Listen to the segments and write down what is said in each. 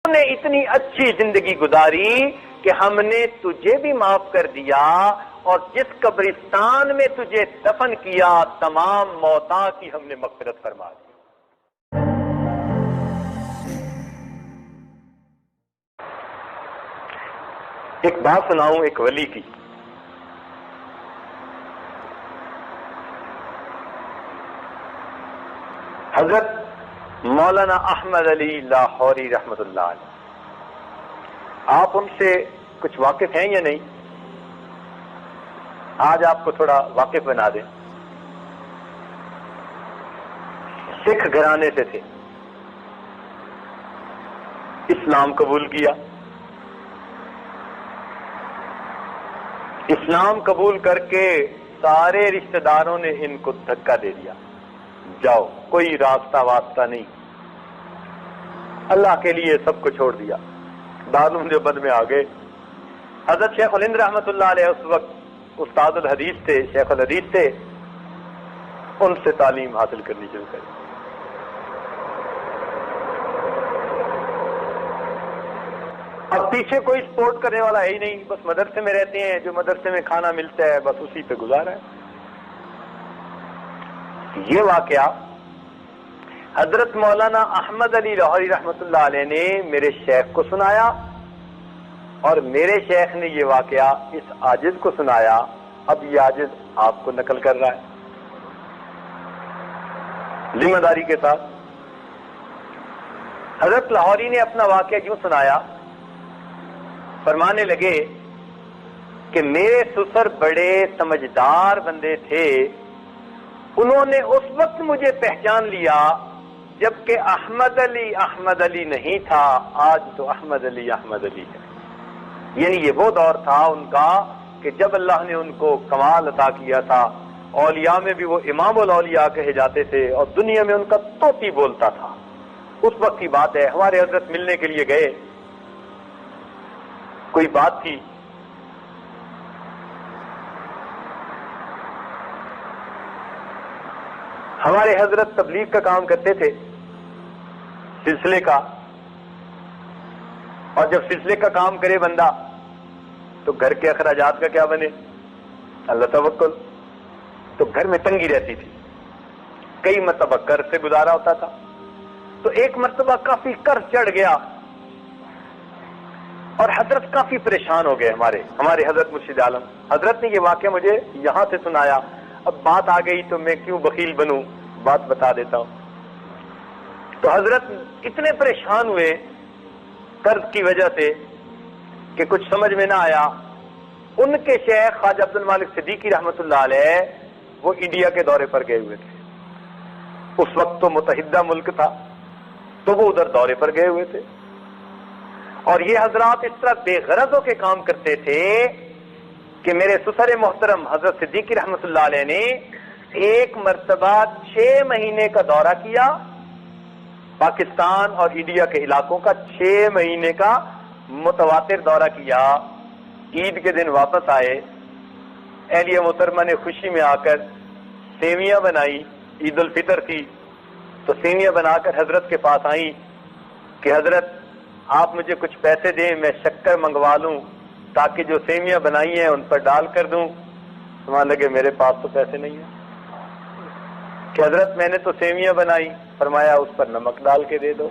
نے اتنی اچھی زندگی گزاری کہ ہم نے تجھے بھی معاف کر دیا، اور جس قبرستان میں تجھے دفن کیا تمام موتاں کی ہم نے مغفرت فرما دی۔ ایک بات سناؤں ایک ولی کی۔ حضرت مولانا احمد علی لاہوری رحمت اللہ علیہ، آپ ان سے کچھ واقف ہیں یا نہیں؟ آج آپ کو تھوڑا واقف بنا دیں۔ سکھ گھرانے سے تھے، اسلام قبول کیا، اسلام قبول کر کے سارے رشتہ داروں نے ان کو دھکا دے دیا، جاؤ کوئی راستہ واسطہ نہیں، اللہ کے لیے سب کو چھوڑ دیا، دارالعلوم دیوبند میں آ گئے۔ حضرت شیخ الہند رحمۃ اللہ علیہ اس وقت استاد الحدیث تھے، شیخ الحدیث تھے، ان سے تعلیم حاصل کرنی شروع کری۔ اب پیچھے کوئی سپورٹ کرنے والا ہے ہی نہیں، بس مدرسے میں رہتے ہیں، جو مدرسے میں کھانا ملتا ہے بس اسی پہ گزارا ہے۔ یہ واقعہ حضرت مولانا احمد علی لاہوری رحمۃ اللہ علیہ نے میرے شیخ کو سنایا، اور میرے شیخ نے یہ واقعہ اس عاجز کو سنایا۔ اب یہ عاجز آپ کو نقل کر رہا ہے ذمہ داری کے ساتھ۔ حضرت لاہوری نے اپنا واقعہ یوں سنایا، فرمانے لگے کہ میرے سسر بڑے سمجھدار بندے تھے، انہوں نے اس وقت مجھے پہچان لیا جبکہ احمد علی نہیں تھا، آج تو احمد علی ہے۔ یعنی یہ وہ دور تھا ان کا کہ جب اللہ نے ان کو کمال عطا کیا تھا، اولیاء میں بھی وہ امام الاولیاء کہے جاتے تھے، اور دنیا میں ان کا طوطی بولتا تھا۔ اس وقت کی بات ہے، ہمارے حضرت ملنے کے لیے گئے، کوئی بات تھی، ہمارے حضرت تبلیغ کا کام کرتے تھے، سلسلے کا، اور جب سلسلے کا کام کرے بندہ تو گھر کے اخراجات کا کیا بنے؟ اللہ توکل۔ تو گھر میں تنگی رہتی تھی، کئی مرتبہ قرض سے گزارا ہوتا تھا، تو ایک مرتبہ کافی قرض چڑھ گیا اور حضرت کافی پریشان ہو گئے۔ ہمارے حضرت مرشد عالم حضرت نے یہ واقعہ مجھے یہاں سے سنایا۔ اب بات آ گئی تو میں کیوں بخیل بنوں، بات بتا دیتا ہوں۔ تو حضرت اتنے پریشان ہوئے قرض کی وجہ سے کہ کچھ سمجھ میں نہ آیا۔ ان کے شیخ خواجہ عبد المالک صدیقی رحمۃ اللہ علیہ وہ انڈیا کے دورے پر گئے ہوئے تھے، اس وقت تو متحدہ ملک تھا، تو وہ ادھر دورے پر گئے ہوئے تھے، اور یہ حضرات اس طرح بے غرض ہو کے کام کرتے تھے کہ میرے سسر محترم حضرت صدیقی رحمۃ اللہ علیہ نے ایک مرتبہ 6 مہینے کا دورہ کیا، پاکستان اور انڈیا کے علاقوں کا 6 مہینے کا متواتر دورہ کیا۔ عید کے دن واپس آئے، اہلیہ محترمہ نے خوشی میں آ کر سیویاں بنائی، عید الفطر تھی، تو سیویاں بنا کر حضرت کے پاس آئیں کہ حضرت آپ مجھے کچھ پیسے دیں، میں شکر منگوا لوں تاکہ جو سیویاں بنائی ہیں ان پر ڈال کر دوں۔ سمجھ لگے میرے پاس تو پیسے نہیں ہیں، کہ حضرت میں نے تو سیویاں بنائی، فرمایا اس پر نمک ڈال کے دے دو۔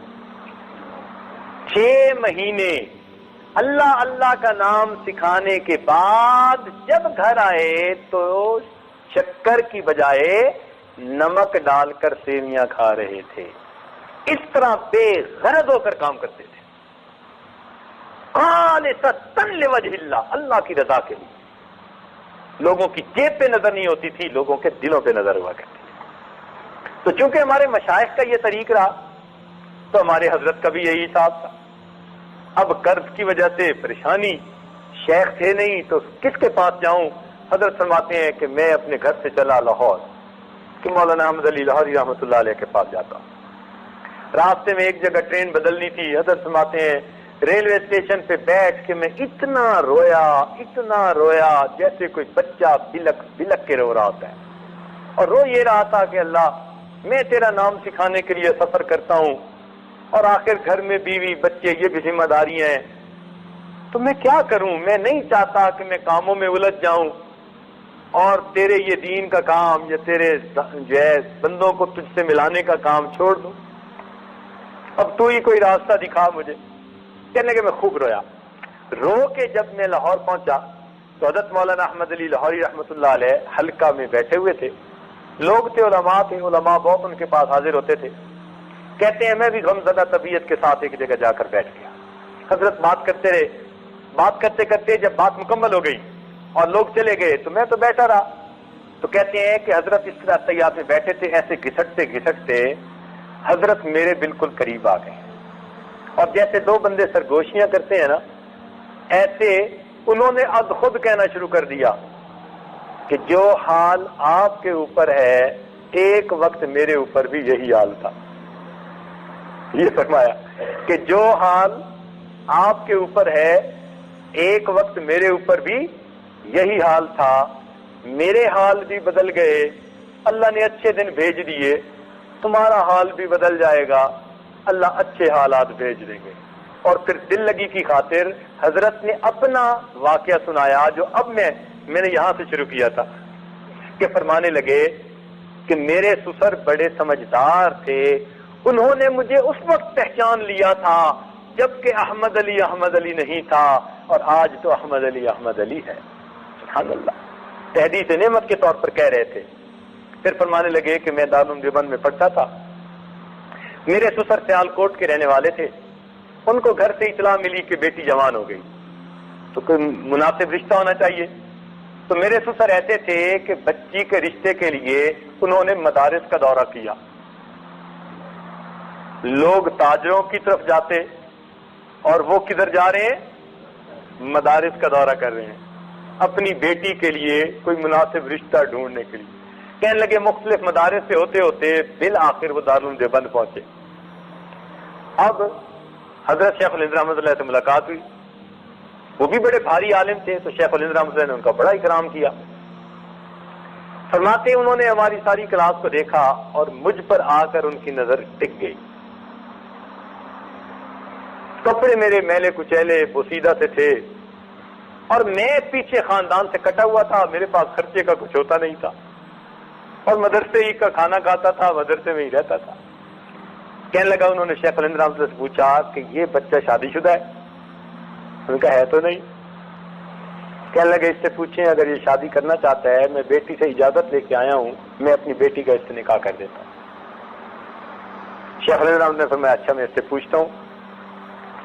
6 مہینے اللہ اللہ کا نام سکھانے کے بعد جب گھر آئے تو شکر کی بجائے نمک ڈال کر سیویاں کھا رہے تھے۔ اس طرح بے غرض ہو کر کام کرتے تھے، خالصتاً لوجہ اللہ، اللہ کی رضا کے لیے۔ لوگوں کی جیب پہ نظر نہیں ہوتی تھی، لوگوں کے دلوں پہ نظر ہوا کرتی تھی۔ تو چونکہ ہمارے مشائخ کا یہ طریق رہا تو ہمارے حضرت کا بھی یہی حساب تھا۔ اب قرض کی وجہ سے پریشانی، شیخ تھے نہیں تو کس کے پاس جاؤں؟ حضرت فرماتے ہیں کہ میں اپنے گھر سے چلا لاہور کہ مولانا احمد علی لاہوری رحمۃ اللہ علیہ کے پاس جاتا ہوں۔ راستے میں ایک جگہ ٹرین بدلنی تھی، حضرت فرماتے ہیں ریلوے اسٹیشن پہ بیٹھ کے میں اتنا رویا جیسے کوئی بچہ بلک بلک کے رو رہا ہوتا ہے، اور رو یہ رہا تھا کہ اللہ میں تیرا نام سکھانے کے لیے سفر کرتا ہوں، اور آخر گھر میں بیوی بچے یہ بھی ذمہ داریاں ہیں، تو میں کیا کروں؟ میں نہیں چاہتا کہ میں کاموں میں الجھ جاؤں اور تیرے یہ دین کا کام یا تیرے جو ہے بندوں کو تجھ سے ملانے کا کام چھوڑ دوں، اب تو ہی کوئی راستہ دکھا مجھے۔ کہنے کہ میں خوب رویا۔ رو کے جب میں لاہور پہنچا تو حضرت مولانا احمد علی لاہوری رحمۃ اللہ علیہ حلقہ میں بیٹھے ہوئے تھے، لوگ تھے، علماء بہت ان کے پاس حاضر ہوتے تھے۔ کہتے ہیں میں بھی غمزدہ طبیعت کے ساتھ ایک جگہ جا کر بیٹھ گیا۔ حضرت بات کرتے رہے، بات کرتے کرتے جب بات مکمل ہو گئی اور لوگ چلے گئے تو میں تو بیٹھا رہا۔ تو کہتے ہیں کہ حضرت اس طرح تیار میں بیٹھے تھے، ایسے گھسٹتے گھسٹتے حضرت میرے بالکل قریب آ گئے، اور جیسے دو بندے سرگوشیاں کرتے ہیں نا، ایسے انہوں نے اب خود کہنا شروع کر دیا کہ جو حال آپ کے اوپر ہے ایک وقت میرے اوپر بھی یہی حال تھا۔ یہ فرمایا کہ جو حال آپ کے اوپر ہے ایک وقت میرے اوپر بھی یہی حال تھا، میرے حال بھی بدل گئے، اللہ نے اچھے دن بھیج دیے، تمہارا حال بھی بدل جائے گا، اللہ اچھے حالات بھیج دیں گے۔ اور پھر دل لگی کی خاطر حضرت نے اپنا واقعہ سنایا جو اب میں نے یہاں سے شروع کیا تھا، کہ فرمانے لگے کہ میرے سسر بڑے سمجھدار تھے، انہوں نے مجھے اس وقت پہچان لیا تھا جبکہ احمد علی نہیں تھا، اور آج تو احمد علی ہے۔ سبحان اللہ، تحدیث نعمت کے طور پر کہہ رہے تھے۔ پھر فرمانے لگے کہ میں دارالعلوم دیوبند میں پڑھتا تھا، میرے سسر سیالکوٹ کے رہنے والے تھے، ان کو گھر سے اطلاع ملی کہ بیٹی جوان ہو گئی، تو کوئی مناسب رشتہ ہونا چاہیے۔ تو میرے سسر ایسے تھے کہ بچی کے رشتے کے لیے انہوں نے مدارس کا دورہ کیا، لوگ تاجروں کی طرف جاتے اور وہ کدھر جا رہے ہیں؟ مدارس کا دورہ کر رہے ہیں اپنی بیٹی کے لیے کوئی مناسب رشتہ ڈھونڈنے کے لیے۔ کہنے لگے مختلف مدارس سے ہوتے ہوتے بالآخر وہ دارالعلوم دیوبند پہنچے۔ اب حضرت شیخ الہند رحمۃ اللہ سے ملاقات ہوئی، وہ بھی بڑے بھاری عالم تھے، تو شیخ الہند رحمۃ اللہ نے ان کا بڑا اکرام کیا۔ فرماتے انہوں نے ہماری ساری کلاس کو دیکھا اور مجھ پر آ کر ان کی نظر ٹک گئی۔ کپڑے میرے میلے کچیلے بوسیدہ سے تھے، اور میں پیچھے خاندان سے کٹا ہوا تھا، میرے پاس خرچے کا کچھ ہوتا نہیں تھا، اور مدرسے ہی کا کھانا کھاتا تھا، مدرسے میں ہی رہتا تھا۔ کہنے لگا انہوں نے شیخ الہند رحمۃ اللہ سے پوچھا کہ یہ بچہ شادی شدہ ہے؟ انہوں نے کہا ہے تو نہیں۔ کہنے لگے اس سے پوچھیں اگر یہ شادی کرنا چاہتا ہے، میں بیٹی سے اجازت لے کے آیا ہوں، میں اپنی بیٹی کا اس سے نکاح کر دیتا ہوں۔ شیخ الہند رحمۃ اللہ نے فرمایا اچھا میں اس سے پوچھتا ہوں۔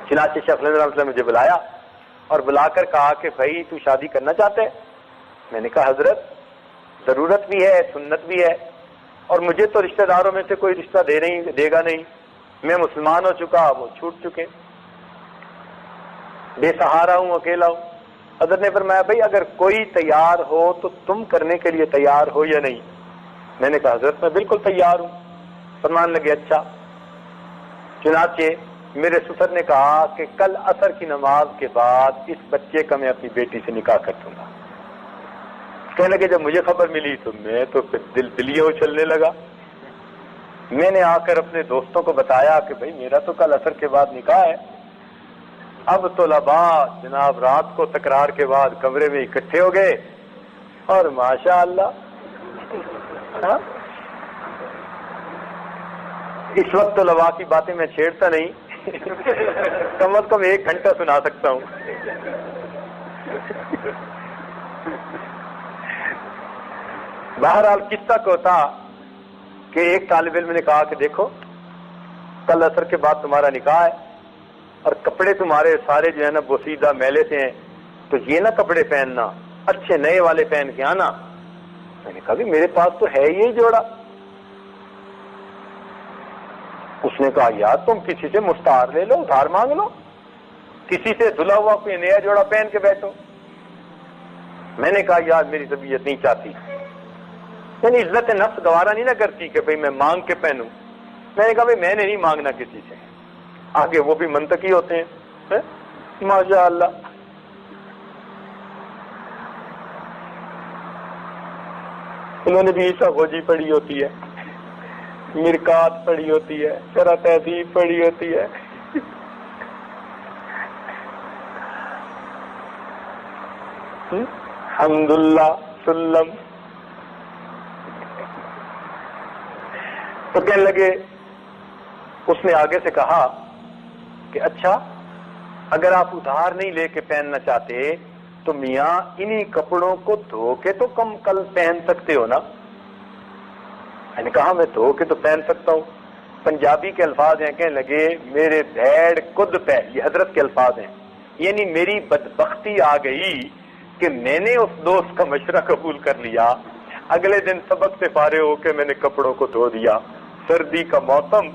چنانچہ شیخ الہند رحمۃ اللہ نے مجھے بلایا اور بلا کر کہا کہ بھائی تو شادی کرنا چاہتا ہے؟ میں نے کہا حضرت ضرورت بھی ہے، سنت بھی ہے، اور مجھے تو رشتہ داروں میں سے کوئی رشتہ دے گا نہیں، میں مسلمان ہو چکا، وہ چھوٹ چکے، بے سہارا ہوں، اکیلا ہوں۔ حضرت نے فرمایا بھائی اگر کوئی تیار ہو تو تم کرنے کے لیے تیار ہو یا نہیں؟ میں نے کہا حضرت میں بالکل تیار ہوں۔ فرمان لگے اچھا۔ چنانچہ میرے سسر نے کہا کہ کل عصر کی نماز کے بعد اس بچے کا میں اپنی بیٹی سے نکاح کر دوں گا۔ کہنے لگے جب مجھے خبر ملی تو میں تو پھر دلیہ اچھلنے لگا۔ میں نے آ کر اپنے دوستوں کو بتایا کہ بھائی میرا تو کل عصر کے بعد نکاح ہے۔ اب طلباء جناب رات کو تکرار کے بعد کمرے میں اکٹھے ہو گئے، اور ماشاء اللہ اس وقت طلباء کی باتیں میں چھیڑتا نہیں، کم از کم 1 گھنٹہ سنا سکتا ہوں۔ بہرحال قصہ کو تھا کہ ایک طالب علم نے کہا کہ دیکھو کل عصر کے بعد تمہارا نکاح ہے، اور کپڑے تمہارے سارے جو ہے نا بوسیدہ میلے سے ہیں، تو یہ نہ کپڑے پہننا، اچھے نئے والے پہن کے آنا۔ میں نے کہا کہ میرے پاس تو ہے یہ جوڑا۔ اس نے کہا یار تم کسی سے مستعار لے لو، ادھار مانگ لو، کسی سے دھلا ہوا کوئی نیا جوڑا پہن کے بیٹھو۔ میں نے کہا یار میری طبیعت نہیں چاہتی، یعنی عزت نفس گوارا نہیں نہ کرتی کہ بھئی میں مانگ کے پہنوں۔ میں نے کہا بھئی میں نے نہیں مانگنا کسی سے، آگے وہ بھی منطقی ہوتے ہیں ماشاء اللہ۔ انہوں نے بھی عیسیٰ گوجی پڑھی ہوتی ہے، مرکات پڑھی ہوتی ہے، شرح تہذیب پڑھی ہوتی ہے، حمداللہ سلم. تو کہنے لگے، اس نے آگے سے کہا کہ اچھا اگر آپ ادھار نہیں لے کے پہننا چاہتے تو میاں انہی کپڑوں کو دھو کے تو کم کل پہن سکتے ہو نا. میں نے کہا میں دھو کے تو پہن سکتا ہوں. پنجابی کے الفاظ ہیں، کہنے لگے میرے بھیڑ کد پہ، یہ حضرت کے الفاظ ہیں، یعنی میری بدبختی آ گئی کہ میں نے اس دوست کا مشورہ قبول کر لیا. اگلے دن سبق سے فارغ ہو کے میں نے کپڑوں کو دھو دیا. سردی کا موسم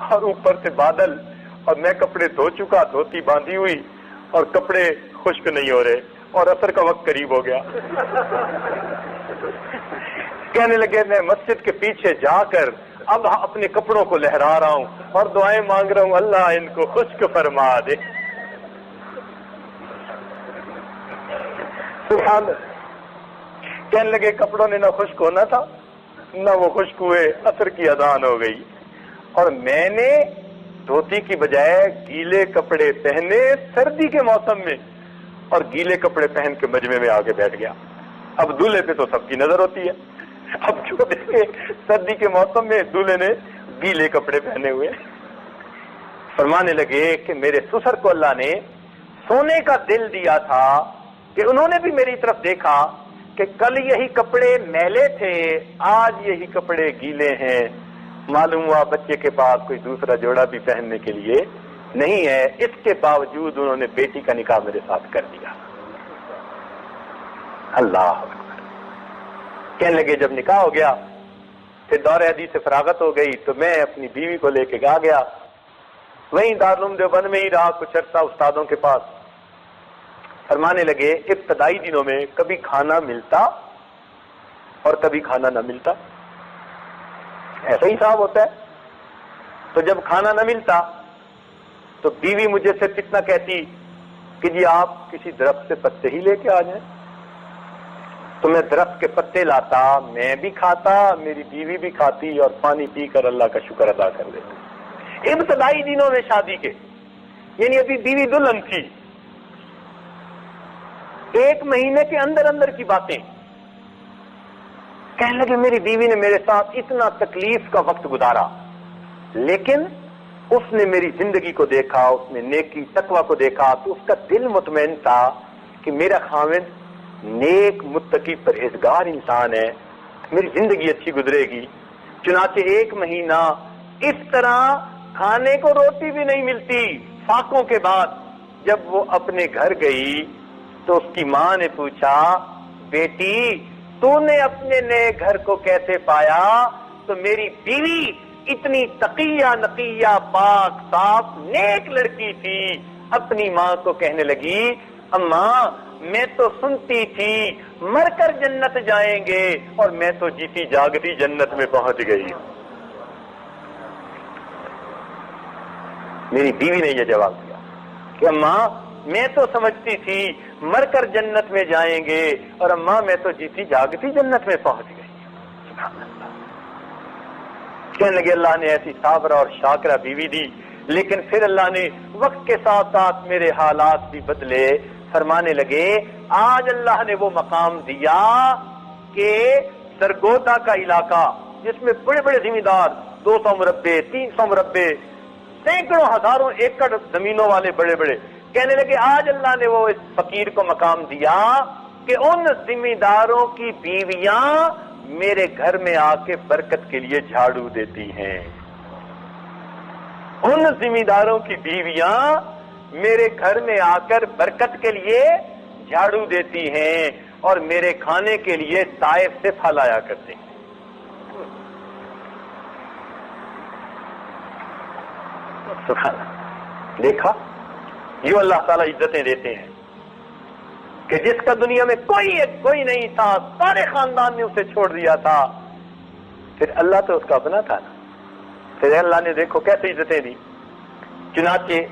اور اوپر سے بادل، اور میں کپڑے دھو چکا، دھوتی باندھی ہوئی، اور کپڑے خشک نہیں ہو رہے، اور عصر کا وقت قریب ہو گیا. کہنے لگے میں مسجد کے پیچھے جا کر اب اپنے کپڑوں کو لہرا رہا ہوں اور دعائیں مانگ رہا ہوں، اللہ ان کو خشک فرما دے. سبحان اللہ. کہنے لگے کپڑوں نے نہ خشک ہونا تھا نہ وہ خشک ہوئے، عصر کی اذان ہو گئی اور میں نے دھوتی کی بجائے گیلے کپڑے پہنے سردی کے موسم میں، اور گیلے کپڑے پہن کے مجمع میں آگے بیٹھ گیا. اب دولہے پہ تو سب کی نظر ہوتی ہے، اب جو دیکھے سردی کے موسم میں دولہے نے گیلے کپڑے پہنے ہوئے. فرمانے لگے کہ میرے سسر کو اللہ نے سونے کا دل دیا تھا کہ انہوں نے بھی میری طرف دیکھا کہ کل یہی کپڑے میلے تھے، آج یہی کپڑے گیلے ہیں. معلوم ہوا بچے کے پاس کوئی دوسرا جوڑا بھی پہننے کے لیے نہیں ہے، اس کے باوجود انہوں نے بیٹی کا نکاح میرے ساتھ کر دیا. اللہ اکبر. کہنے لگے جب نکاح ہو گیا پھر دور حدیث سے فراغت ہو گئی تو میں اپنی بیوی کو لے کے آ گیا. وہیں دارالعلوم دیوبند میں ہی رہا کچھ عرصہ استادوں کے پاس. فرمانے لگے ابتدائی دنوں میں کبھی کھانا ملتا اور کبھی کھانا نہ ملتا، ایسا ہی صاحب ہوتا ہے. تو جب کھانا نہ ملتا تو بیوی مجھے سے کتنا کہتی کہ جی آپ کسی درخت سے پتے ہی لے کے آ جائیں. تو میں درخت کے پتے لاتا، میں بھی کھاتا، میری بیوی بھی کھاتی، اور پانی پی کر اللہ کا شکر ادا کر لیتے. ابتدائی دنوں میں شادی کے، یعنی ابھی بیوی دلہن تھی. 1 مہینے کے اندر اندر کی باتیں. کہنے لگے میری بیوی نے میرے ساتھ اتنا تکلیف کا وقت گزارا، لیکن اس نے میری زندگی کو دیکھا، اس نے نیکی تقوی کو دیکھا تو اس کا دل مطمئن تھا کہ میرا خاوند نیک متقی پرہیزگار انسان ہے، میری زندگی اچھی گزرے گی. چنانچہ 1 مہینہ اس طرح کھانے کو روٹی بھی نہیں ملتی. فاقوں کے بعد جب وہ اپنے گھر گئی تو اس کی ماں نے پوچھا بیٹی تو نے اپنے نئے گھر کو کیسے پایا؟ تو میری بیوی اتنی تقیہ نقیہ پاک صاف نیک لڑکی تھی، اپنی ماں کو کہنے لگی اماں میں تو سنتی تھی مر کر جنت جائیں گے اور میں تو جیتی جاگتی جنت میں پہنچ گئی. میری بیوی نے یہ جواب دیا کہ اماں میں تو سمجھتی تھی مر کر جنت میں جائیں گے، اور اماں میں تو جیتی جاگتی جنت میں پہنچ گئی. سبحان اللہ. کہنے لگے اللہ نے ایسی صابرہ اور شاکرہ بیوی دی، لیکن پھر اللہ نے وقت کے ساتھ ساتھ میرے حالات بھی بدلے. فرمانے لگے آج اللہ نے وہ مقام دیا کہ سرگودا کا علاقہ جس میں بڑے بڑے زمیندار 200 مربع 300 مربع سینکڑوں ہزاروں ایکڑ زمینوں والے بڑے بڑے، کہنے لگے آج اللہ نے وہ اس فقیر کو مقام دیا کہ ان زمینداروں کی بیویاں میرے گھر میں آ کے برکت کے لیے جھاڑو دیتی ہیں. ان زمینداروں کی بیویاں میرے گھر میں آ کر برکت کے لیے جھاڑو دیتی ہیں اور میرے کھانے کے لیے طائف سے پھل آیا کرتے ہیں. سبحان اللہ. دیکھا یہ اللہ تعالیٰ عزتیں دیتے ہیں کہ جس کا دنیا میں کوئی نہیں تھا، سارے خاندان نے اسے چھوڑ دیا تھا، پھر اللہ تو اس کا اپنا تھا نا، پھر اللہ نے دیکھو کیسے عزتیں دی. چنانچہ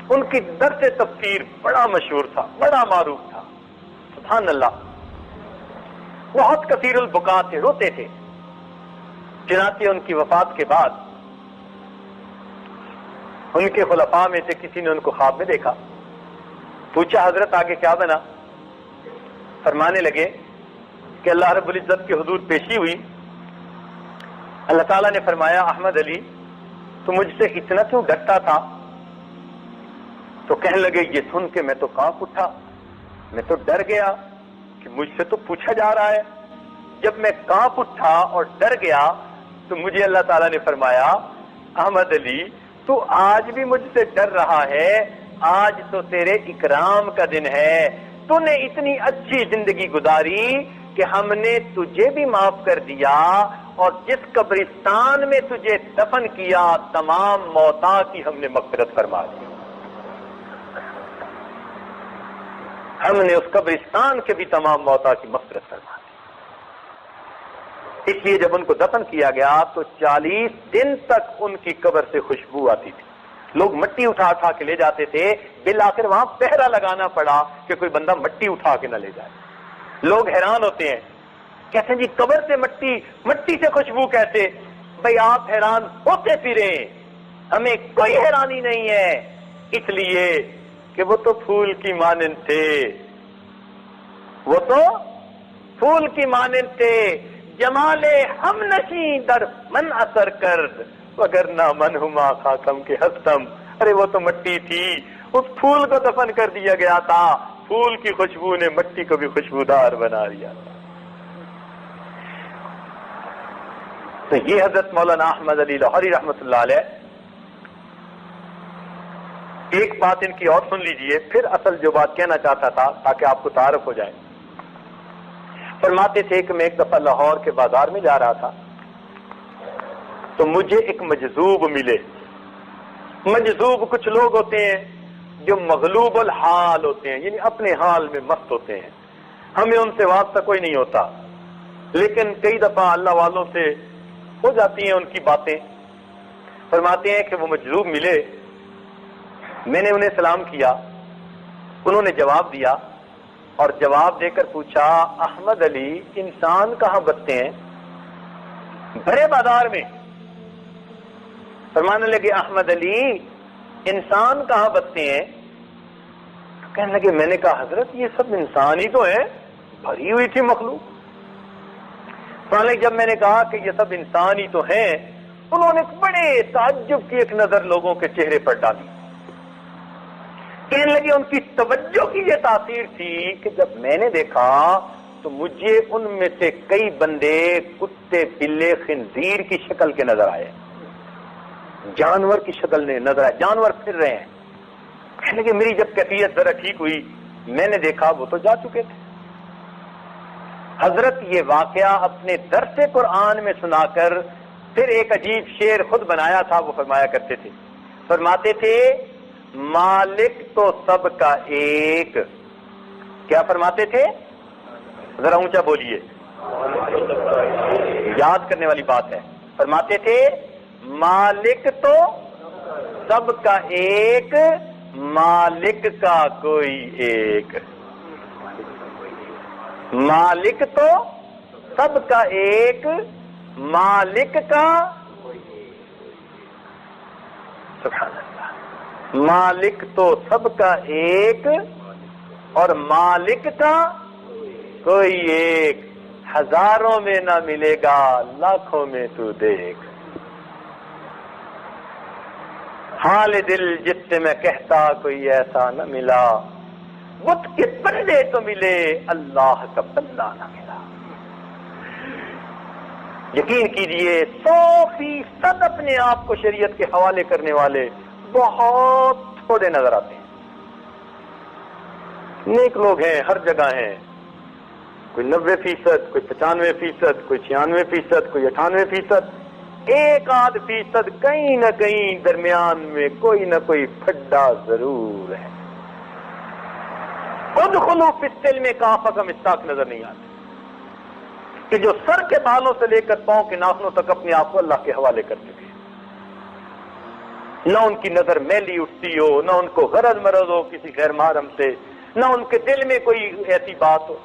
ان کی درس تفسیر بڑا مشہور تھا، بڑا معروف تھا. سبحان اللہ. بہت کثیر البکا تھے، روتے تھے. چنانچہ ان کی وفات کے بعد ان کے خلفاء میں سے کسی نے ان کو خواب میں دیکھا. پوچھا حضرت آگے کیا بنا؟ فرمانے لگے کہ اللہ رب العزت کے حضور پیشی ہوئی. اللہ تعالیٰ نے فرمایا احمد علی تو مجھ سے اتنا کیوں ڈرتا تھا؟ تو کہنے لگے یہ سن کے میں تو کانپ اٹھا, میں تو ڈر گیا کہ مجھ سے تو پوچھا جا رہا ہے. جب میں کانپ اٹھا اور ڈر گیا تو مجھے اللہ تعالیٰ نے فرمایا احمد علی تو آج بھی مجھ سے ڈر رہا ہے, آج تو تیرے اکرام کا دن ہے, تو نے اتنی اچھی زندگی گزاری کہ ہم نے تجھے بھی معاف کر دیا, اور جس قبرستان میں تجھے دفن کیا تمام موتا کی ہم نے مغفرت فرما دی. ہم نے اس قبرستان کے بھی تمام موتا کی مغفرت فرما دی. اس لیے جب ان کو دفن کیا گیا تو 40 دن تک ان کی قبر سے خوشبو آتی تھی. لوگ مٹی اٹھا اٹھا کے لے جاتے تھے, بالآخر وہاں پہرا لگانا پڑا کہ کوئی بندہ مٹی اٹھا کے نہ لے جائے. لوگ حیران ہوتے ہیں, کہتے ہیں جی قبر سے مٹی سے خوشبو کیسے؟ بھئی آپ حیران ہوتے پھرے, ہمیں کوئی حیرانی نہیں ہے, اس لیے کہ وہ تو پھول کی مانند تھے, وہ تو پھول کی مانند تھے. جمال ہم نشیں در من اثر کرد وگر نہ من ہما خاکم کے ہستم. ارے وہ تو مٹی تھی, اس پھول کو دفن کر دیا گیا تھا, پھول کی خوشبو نے مٹی کو بھی خوشبودار بنا دیا تھا. تو یہ حضرت مولانا احمد علی لاہوری رحمۃ اللہ علیہ. ایک بات ان کی اور سن لیجئے, پھر اصل جو بات کہنا چاہتا تھا تاکہ آپ کو تعارف ہو جائے. فرماتے تھے کہ میں ایک دفعہ لاہور کے بازار میں جا رہا تھا تو مجھے ایک مجذوب ملے. مجذوب کچھ لوگ ہوتے ہیں جو مغلوب الحال ہوتے ہیں, یعنی اپنے حال میں مست ہوتے ہیں, ہمیں ان سے واسطہ کوئی نہیں ہوتا, لیکن کئی دفعہ اللہ والوں سے ہو جاتی ہیں ان کی باتیں. فرماتے ہیں کہ وہ مجذوب ملے, میں نے انہیں سلام کیا, انہوں نے جواب دیا اور جواب دے کر پوچھا احمد علی انسان کہاں بستے ہیں؟ بھرے بازار میں. فرمانے لگے احمد علی انسان کہاں بستے ہیں؟ تو کہنے لگے, میں نے کہا حضرت یہ سب انسان ہی تو ہیں, بھری ہوئی تھی مخلوق. فرمانے لگے جب میں نے کہا کہ یہ سب انسان ہی تو ہیں, انہوں نے بڑے تعجب کی ایک نظر لوگوں کے چہرے پر ڈالی. کہنے لگے ان کی توجہ کی یہ تاثیر تھی کہ جب میں نے دیکھا تو مجھے ان میں سے کئی بندے کتے, بلے, خنزیر کی شکل کے نظر آئے, جانور کی شکل میں نظر آئے, جانور پھر رہے ہیں. کہنے لگے میری جب کیفیت ذرا ٹھیک ہوئی, میں نے دیکھا وہ تو جا چکے تھے. حضرت یہ واقعہ اپنے درس قرآن میں سنا کر پھر ایک عجیب شعر خود بنایا تھا. وہ فرمایا کرتے تھے, فرماتے تھے مالک تو سب کا ایک. کیا فرماتے تھے؟ ذرا اونچا بولیے, یاد کرنے والی بات ہے. فرماتے تھے مالک تو سب کا ایک, مالک کا کوئی ایک. مالک تو سب کا ایک, مالک کا سبحان اللہ. مالک تو سب کا ایک اور مالک کا کوئی ایک, ہزاروں میں نہ ملے گا لاکھوں میں تو دیکھ. حال دل جس سے میں کہتا کوئی ایسا نہ ملا, بت کے بندے تو ملے اللہ کا بندہ نہ ملا. یقین کیجئے 100% اپنے آپ کو شریعت کے حوالے کرنے والے بہت تھوڑے نظر آتے ہیں. نیک لوگ ہیں, ہر جگہ ہیں, کوئی 90%, کوئی 95%, کوئی 96%, کوئی 98%, 1% کہیں نہ کہیں درمیان میں کوئی نہ کوئی پھڈا ضرور ہے. ادخلوا فی السلم کافہ کا مستاق نظر نہیں آتا کہ جو سر کے بالوں سے لے کر پاؤں کے ناخنوں تک اپنے آپ کو اللہ کے حوالے کر چکے, نہ ان کی نظر میلی اٹھتی ہو, نہ ان کو غرض مرض ہو کسی غیر محرم سے, نہ ان کے دل میں کوئی ایسی بات ہو.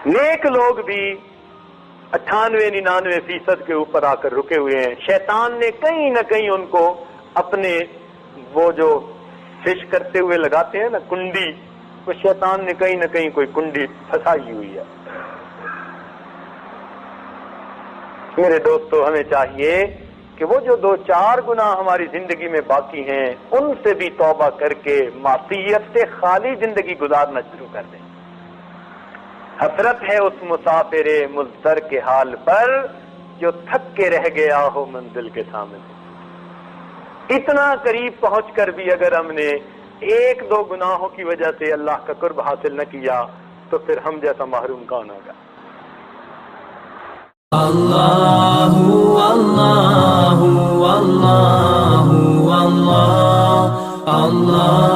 نیک لوگ بھی 98-99% کے اوپر آ کر رکے ہوئے ہیں. شیطان نے کہیں نہ کہیں ان کو اپنے وہ جو فش کرتے ہوئے لگاتے ہیں نا کنڈی، وہ شیطان نے کہیں نہ کہیں کوئی کنڈی پھنسائی ہوئی ہے. میرے دوستو، ہمیں چاہیے کہ وہ جو 2-4 گناہ ہماری زندگی میں باقی ہیں ان سے بھی توبہ کر کے معصیت سے خالی زندگی گزارنا شروع کر دیں. حسرت ہے اس مسافر مضطر کے حال پر جو تھک کے رہ گیا ہو منزل کے سامنے. اتنا قریب پہنچ کر بھی اگر ہم نے 1-2 گناہوں کی وجہ سے اللہ کا قرب حاصل نہ کیا تو پھر ہم جیسا محروم کون ہوگا؟ اللہ اللہ اللہ اللہ اللہ